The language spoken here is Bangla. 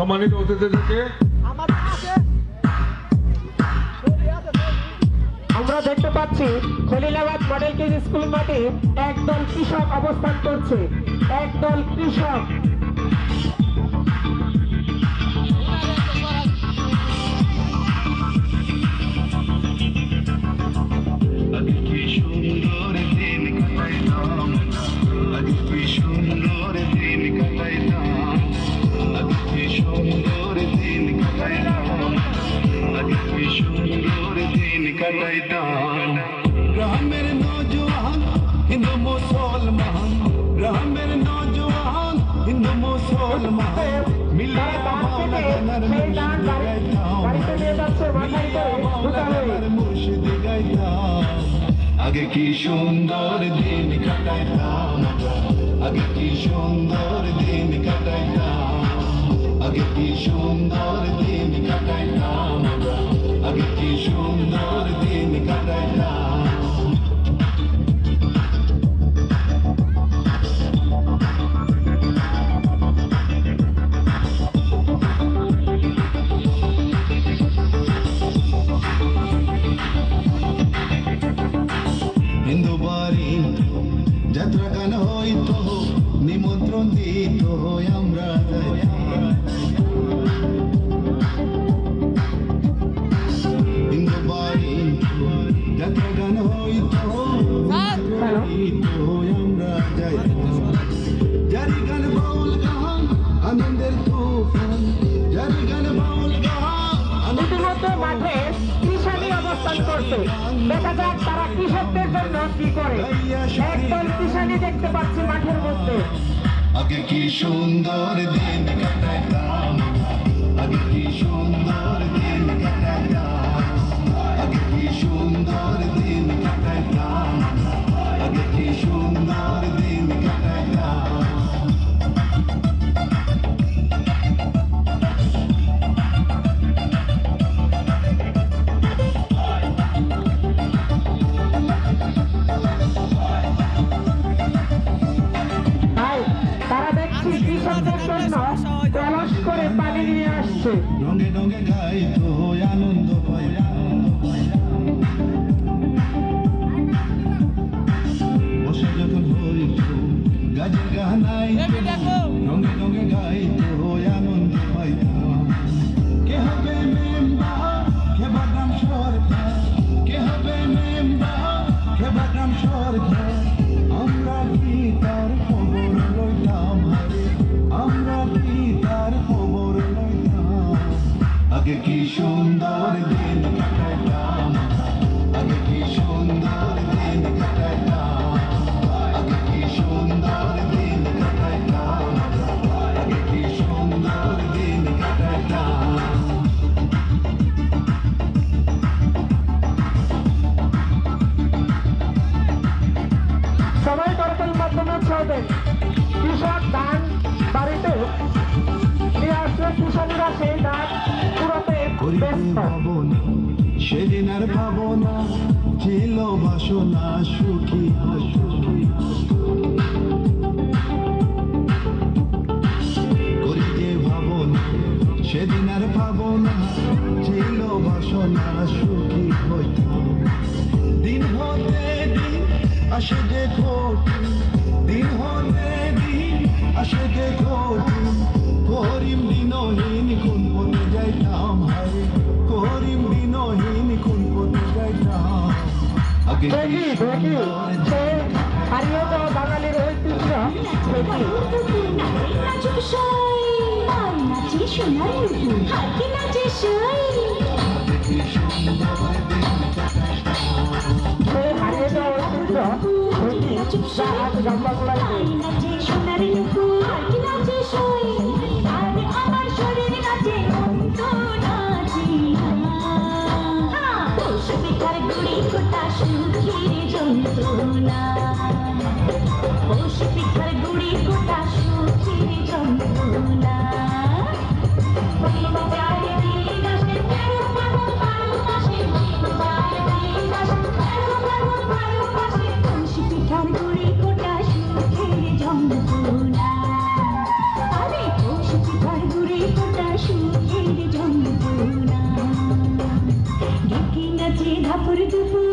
সম্মানিত অতিথিদেরকে আমরা দেখতে পাচ্ছি খলিলাবাদ মডেল কেজি স্কুল মাঠে একদল কৃষক অবস্থান করছে। একদল কৃষক मेरे नौजवान हिंदू मुसलमान, मेरे नौजवान हिंदू मुसलमान मिले मुर्शिद गाइताम आगे की सुंदर दिन काटाइताम आगे की सुंदर दिन काटाइताम आगे की सुंदर दिन काटाइताम आगे की सुंदर दिन काटाइताम हिंदू बारी যাত্রা গান হইতো নিমন্ত্রণ দিত আমরা হিন্দু বাড়ি যাত্রা গান হইতো আমরা যাই জারি গান বাউল গান আনন্দের তুফান জারি গান বাউল গান ইতিমধ্যে মাঠে কৃষানি অবস্থান করছে। দেখা যাক তারা কৃষকদের জন্য কি করে। একদল কৃষানি দেখতে পাচ্ছি মাঠের মধ্যে। আগে কি সুন্দর দিন কাটাইতাম আগে কি সুন্দর দিন কাটাইতাম আগে কি সুন্দর দিন কাটাইতাম আগে কি সুন্দর দিন কাটাইতাম তারা দেখছি কৃষকদের জন্য কলস করে পানি নিয়ে আসছে। রঙে রঙে গাইতো আনন্দ পাই বসে যখন হইতো গাজের গানাই রঙে রঙে গাইতো আনন্দ পাইতাম কে হবে মেম্বার কে বাদাম সরকার কে হবে মেম্বার কে বাদাম সরকার আমরা কি তার খবর লইতাম আমরা কি তার খবর লইতাম আগে কি সুন্দর দিন কাটাইতাম আগে কি সুন্দর দিন কাটাইতাম আগে কি সুন্দর দিন কাটাইতাম আগে কি সুন্দর দিন কাটাইতাম সবাই তরকারির মাধ্যমে ছড়বেন। কৃষক ধান বাড়িতে নিয়ে আসলে কৃষকরা সেই ধান পুরোতে ব্যস্ত। সেদিন আর ভাবনা ছিল বাসনা সুখী করি যে ভাবনা সেদিন আর ভাবনা ছিল বাসনা সুখী হইতাম দিন হতে দিন আসে যে কঠিন দিন হতে দিন আসে যে কঠিন করিম দিনহীন কোন পথে যাইতাম হায় করিম দিনহীন কোন পথে যাইতাম আগে দেখি দেখি সে হারিয়ে যাওয়া বাঙালির ঐতিহ্য সে হারিয়ে যাওয়া ঐতিহ্য যা আজ লম্বা গোড়ায় পিঠার গুড়ি কোটা সুখী যন্ত্রণা পিঠার গুড়ি কোটা ধাপুর দুপুর